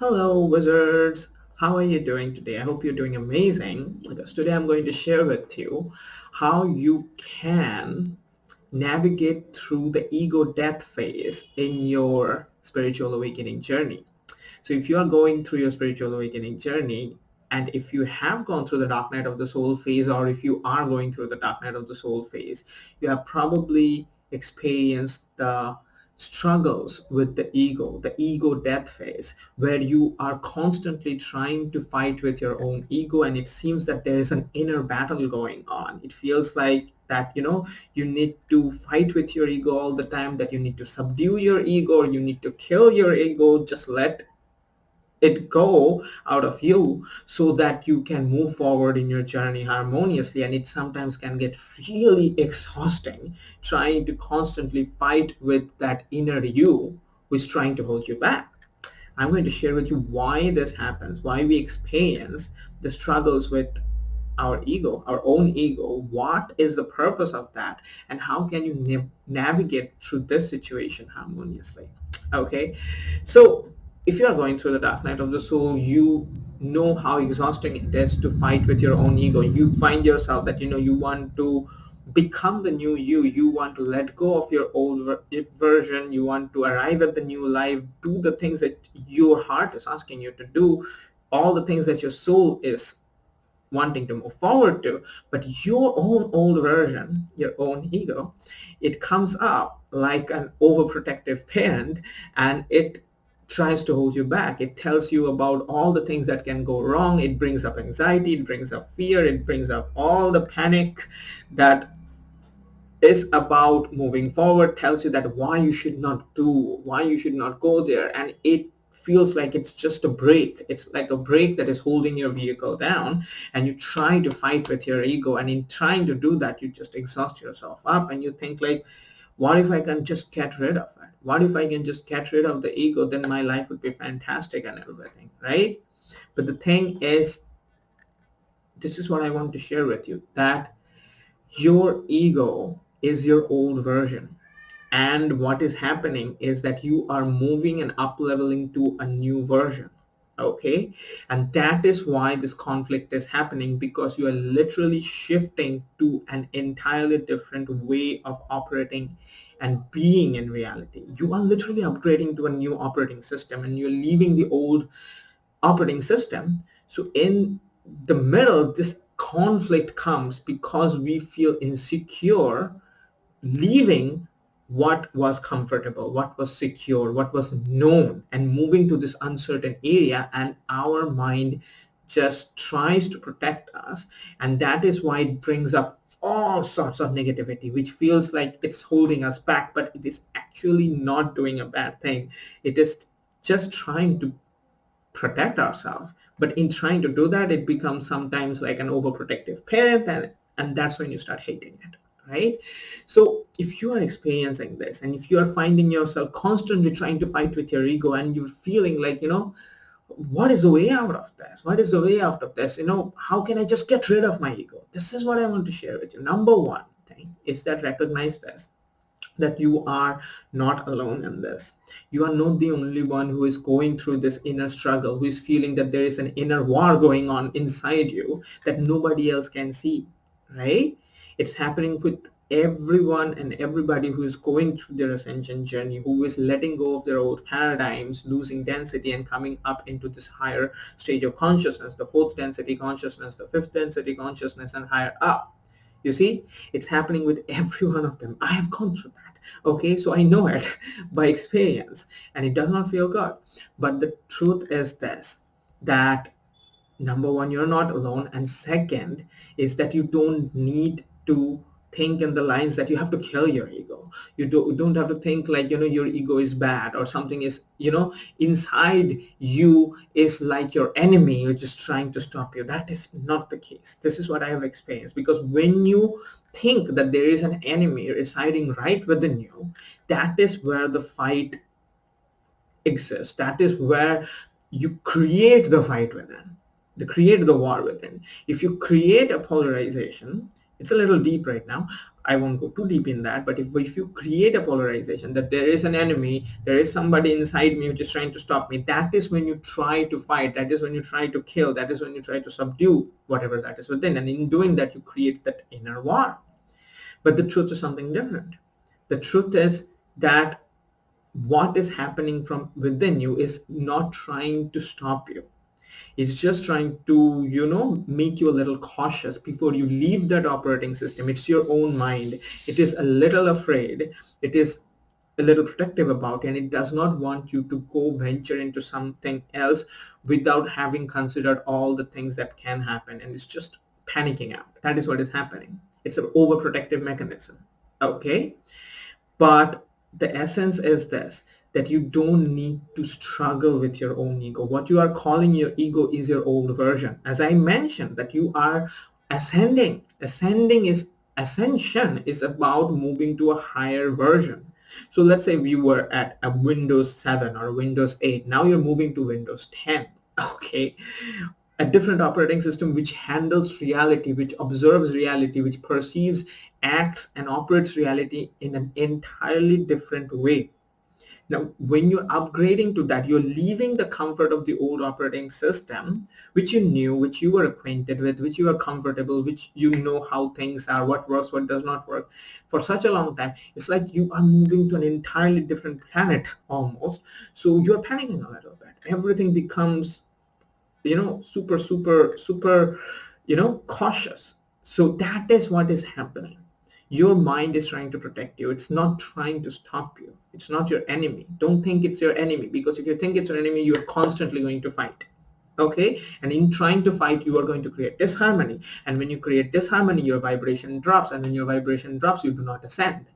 Hello, wizards. How are you doing today? I hope you're doing amazing because today I'm going to share with you how you can navigate through the ego death phase in your spiritual awakening journey. So if you are going through your spiritual awakening journey, and if you have gone through the dark night of the soul phase, or if you are going through the dark night of the soul phase, you have probably experienced the struggles with the ego death phase, where you are constantly trying to fight with your own ego, and it seems that there is an inner battle going on. It feels like that, you need to fight with your ego all the time, that you need to subdue your ego, or you need to kill your ego, just let it go out of you so that you can move forward in your journey harmoniously. And it sometimes can get really exhausting trying to constantly fight with that inner you who is trying to hold you back. I'm going to share with you why this happens, why we experience the struggles with our ego, our own ego. What is the purpose of that, and how can you navigate through this situation harmoniously? Okay, so if you are going through the dark night of the soul, you know how exhausting it is to fight with your own ego. You find yourself that you want to become the new you want to let go of your old version, you want to arrive at the new life, do the things that your heart is asking you to do, all the things that your soul is wanting to move forward to. But your own old version, your own ego, it comes up like an overprotective parent, and it tries to hold you back. It tells you about all the things that can go wrong. It brings up anxiety, it brings up fear, it brings up all the panic that is about moving forward, tells you that why you should not do, why you should not go there. And it feels like it's just a brake. It's like a brake that is holding your vehicle down, and you try to fight with your ego. And in trying to do that, you just exhaust yourself up, and you think like, what if I can just get rid of it? What if I can just get rid of the ego? Then my life would be fantastic and everything, right? But the thing is, this is what I want to share with you, that your ego is your old version. And what is happening is that you are moving and up leveling to a new version. Okay. And that is why this conflict is happening, because you are literally shifting to an entirely different way of operating and being in reality. You are literally upgrading to a new operating system, and you're leaving the old operating system. So in the middle, this conflict comes because we feel insecure leaving what was comfortable, what was secure, what was known, and moving to this uncertain area. And our mind just tries to protect us. And that is why it brings up all sorts of negativity, which feels like it's holding us back, but it is actually not doing a bad thing. It is just trying to protect ourselves. But in trying to do that, it becomes sometimes like an overprotective parent, and that's when you start hating it, right? So if you are experiencing this, and if you are finding yourself constantly trying to fight with your ego, and you're feeling like, what is the way out of this? What is the way out of this? How can I just get rid of my ego? This is what I want to share with you. Number one thing is that recognize this, that you are not alone in this. You are not the only one who is going through this inner struggle, who is feeling that there is an inner war going on inside you that nobody else can see, right? It's happening with everyone and everybody who is going through their ascension journey, who is letting go of their old paradigms, losing density, and coming up into this higher stage of consciousness, the fourth density consciousness, the fifth density consciousness, and higher up. You see, it's happening with every one of them. I have gone through that. Okay, so I know it by experience, and it does not feel good. But the truth is this, that number one, you're not alone. And second is that you don't need to think in the lines that you have to kill your ego. You don't have to think like, your ego is bad, or something is, inside you is like your enemy, you're just trying to stop you. That is not the case. This is what I have experienced, because when you think that there is an enemy residing right within you, that is where the fight exists. That is where you create the fight within, create the war within. If you create a polarization, It's a little deep right now. I won't go too deep in that, but if you create a polarization that there is an enemy, there is somebody inside me which is trying to stop me, that is when you try to fight, that is when you try to kill, that is when you try to subdue whatever that is within. And in doing that, you create that inner war. But the truth is something different. The truth is that what is happening from within you is not trying to stop you. It's just trying to, make you a little cautious before you leave that operating system. It's your own mind. It is a little afraid. It is a little protective about it, and it does not want you to go venture into something else without having considered all the things that can happen. And it's just panicking out. That is what is happening. It's an overprotective mechanism. Okay? But the essence is this, that you don't need to struggle with your own ego. What you are calling your ego is your old version. As I mentioned, that you are ascending. Ascension is about moving to a higher version. So let's say we were at a Windows 7 or Windows 8. Now you're moving to Windows 10. Okay, a different operating system which handles reality, which observes reality, which perceives, acts, and operates reality in an entirely different way. Now, when you're upgrading to that, you're leaving the comfort of the old operating system, which you knew, which you were acquainted with, which you are comfortable, which you know how things are, what works, what does not work for such a long time. It's like you are moving to an entirely different planet almost. So you're panicking a little bit. Everything becomes super, cautious. So that is what is happening. Your mind is trying to protect you. It's not trying to stop you. It's not your enemy. Don't think it's your enemy, because if you think it's your enemy, you are constantly going to fight. Okay, and in trying to fight, you are going to create disharmony, and when you create disharmony, your vibration drops, and when your vibration drops, you do not ascend.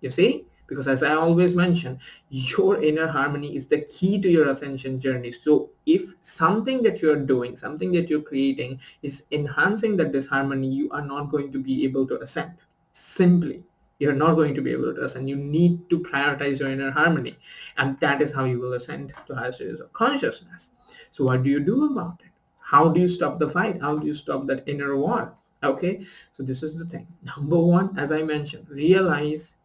You see? Because as I always mention, your inner harmony is the key to your ascension journey. So if something that you're doing, something that you're creating is enhancing that disharmony, you are not going to be able to ascend. Simply, you're not going to be able to ascend. You need to prioritize your inner harmony. And that is how you will ascend to higher stages of consciousness. So what do you do about it? How do you stop the fight? How do you stop that inner war? Okay, so this is the thing. Number one, as I mentioned, realize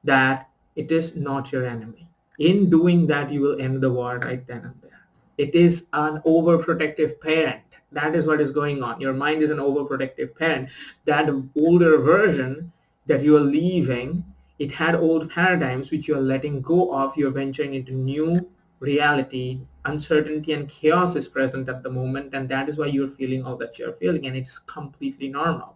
that it is not your enemy. In doing that, you will end the war right then and there. It is an overprotective parent. That is what is going on. Your mind is an overprotective parent. That older version that you are leaving, it had old paradigms which you are letting go of. You're venturing into new reality. Uncertainty and chaos is present at the moment, and that is why you're feeling all that you're feeling, and it's completely normal.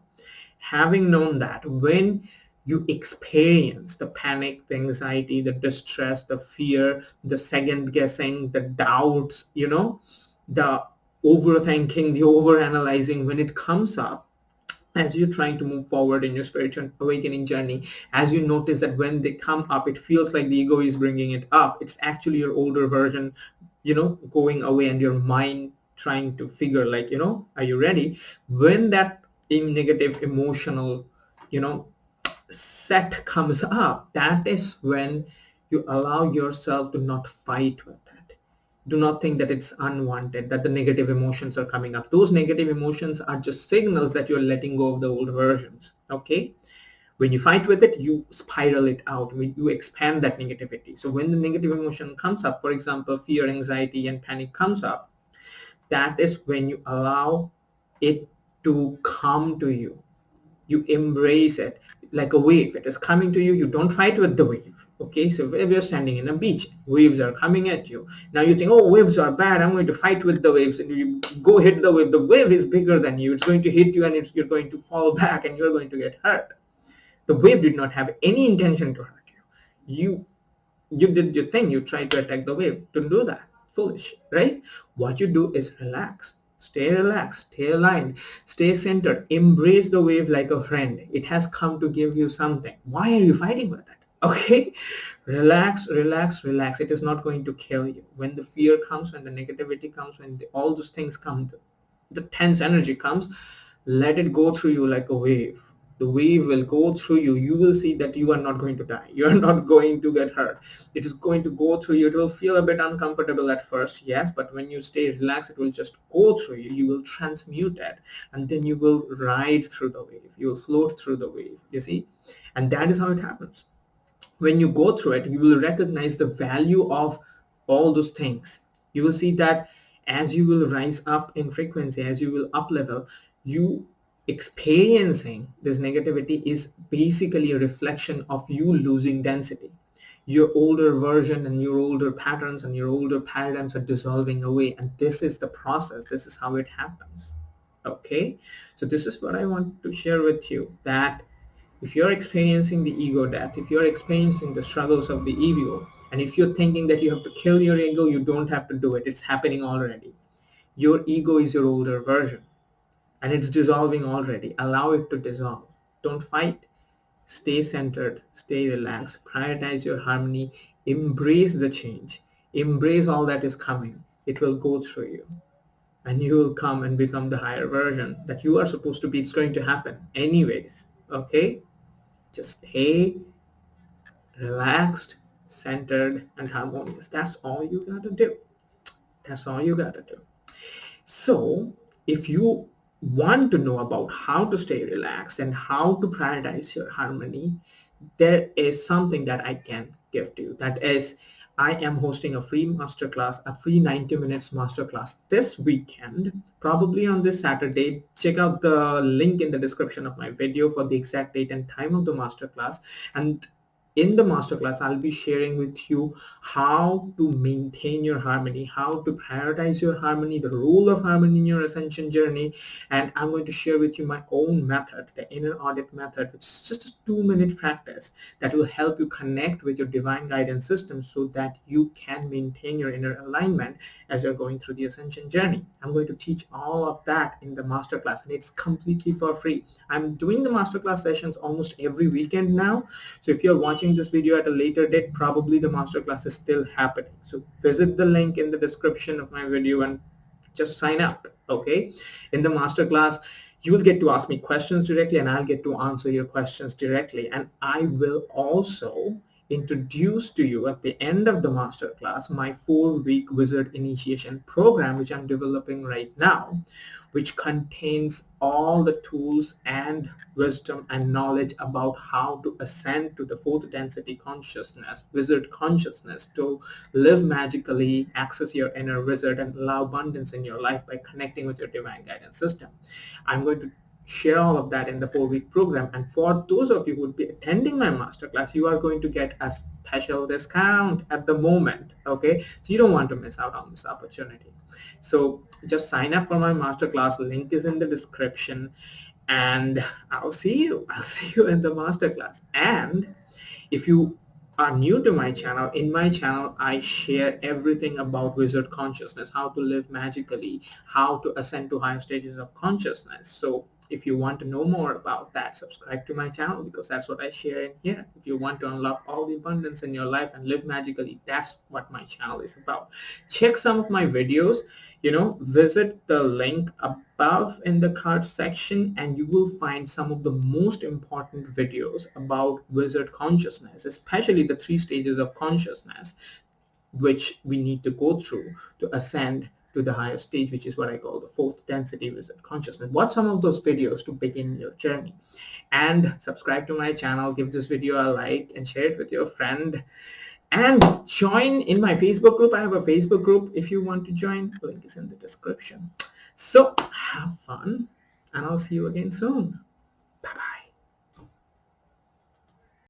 Having known that, when you experience the panic, the anxiety, the distress, the fear, the second guessing, the doubts, the overthinking, the overanalyzing, when it comes up, as you're trying to move forward in your spiritual awakening journey, as you notice that when they come up, it feels like the ego is bringing it up. It's actually your older version, going away, and your mind trying to figure, like, are you ready? When that negative emotional, you know, set comes up, that is when you allow yourself to not fight with it. Do not think that it's unwanted, that the negative emotions are coming up. Those negative emotions are just signals that you're letting go of the old versions. Okay, when you fight with it, you spiral it out. You expand that negativity. So when the negative emotion comes up, for example, fear, anxiety, and panic comes up, that is when you allow it to come to you. You embrace it like a wave. It is coming to you. You don't fight with the wave. Okay, so if you're standing in a beach, waves are coming at you. Now you think, oh, waves are bad, I'm going to fight with the waves, and you go hit the wave. The wave is bigger than you. It's going to hit you, and you're going to fall back, and you're going to get hurt. The wave did not have any intention to hurt you. You did your thing. You tried to attack the wave. Don't do that. Foolish, right? What you do is relax. Stay relaxed, stay aligned, stay centered, embrace the wave like a friend. It has come to give you something. Why are you fighting with it? Okay? Relax, relax, relax. It is not going to kill you. When the fear comes, when the negativity comes, when all those things come, the tense energy comes, let it go through you like a wave. The wave will go through you. You will see that you are not going to die. You are not going to get hurt. It is going to go through you. It will feel a bit uncomfortable at first, yes, but when you stay relaxed, it will just go through you. You will transmute that, and then you will ride through the wave. You will float through the wave, you see? And that is how it happens. When you go through it, you will recognize the value of all those things. You will see that as you will rise up in frequency, as you will up level, you experiencing this negativity is basically a reflection of you losing density. Your older version and your older patterns and your older paradigms are dissolving away, and this is the process. This is how it happens. Okay, so this is what I want to share with you, that if you're experiencing the ego death, if you're experiencing the struggles of the ego, and if you're thinking that you have to kill your ego, you don't have to do it. It's happening already. Your ego is your older version, and it's dissolving already. Allow it to dissolve. Don't fight. Stay centered. Stay relaxed. Prioritize your harmony. Embrace the change. Embrace all that is coming. It will go through you, and you will come and become the higher version that you are supposed to be. It's going to happen anyways. Okay? Just stay relaxed, centered, and harmonious. That's all you gotta do. That's all you gotta do. So if you want to know about how to stay relaxed and how to prioritize your harmony, there is something that I can give to you. That is, I am hosting a free masterclass, a free 90 minutes masterclass this weekend, probably on this Saturday. Check out the link in the description of my video for the exact date and time of the masterclass. And in the masterclass, I'll be sharing with you how to maintain your harmony, how to prioritize your harmony, the role of harmony in your ascension journey. And I'm going to share with you my own method, the inner audit method, which is just a 2-minute practice that will help you connect with your divine guidance system so that you can maintain your inner alignment as you're going through the ascension journey. I'm going to teach all of that in the masterclass, and it's completely for free. I'm doing the masterclass sessions almost every weekend now. So if you're watching this video at a later date, probably the masterclass is still happening. So visit the link in the description of my video and just sign up. Okay, in the masterclass, you will get to ask me questions directly, and I'll get to answer your questions directly. And I will also introduce to you at the end of the masterclass my 4-week wizard initiation program, which I'm developing right now, which contains all the tools and wisdom and knowledge about how to ascend to the 4th density consciousness, wizard consciousness, to live magically, access your inner wizard, and allow abundance in your life by connecting with your divine guidance system. I'm going to share all of that in the 4-week program, and for those of you who would be attending my masterclass, you are going to get a special discount at the moment. Okay, so you don't want to miss out on this opportunity. So just sign up for my masterclass. Link is in the description, and I'll see you in the masterclass. And if you are new to my channel, in my channel I share everything about wizard consciousness, how to live magically, how to ascend to higher stages of consciousness. So if you want to know more about that, subscribe to my channel, because that's what I share in here. If you want to unlock all the abundance in your life and live magically, that's what my channel is about. Check some of my videos, visit the link above in the card section, and you will find some of the most important videos about wizard consciousness, especially the 3 stages of consciousness, which we need to go through to ascend to the higher stage, which is what I call the 4th density wizard consciousness. Watch some of those videos to begin your journey, and subscribe to my channel, give this video a like, and share it with your friend, and join in my Facebook group. I have a Facebook group if you want to join. The link is in the description. So have fun, and I'll see you again soon. Bye-bye.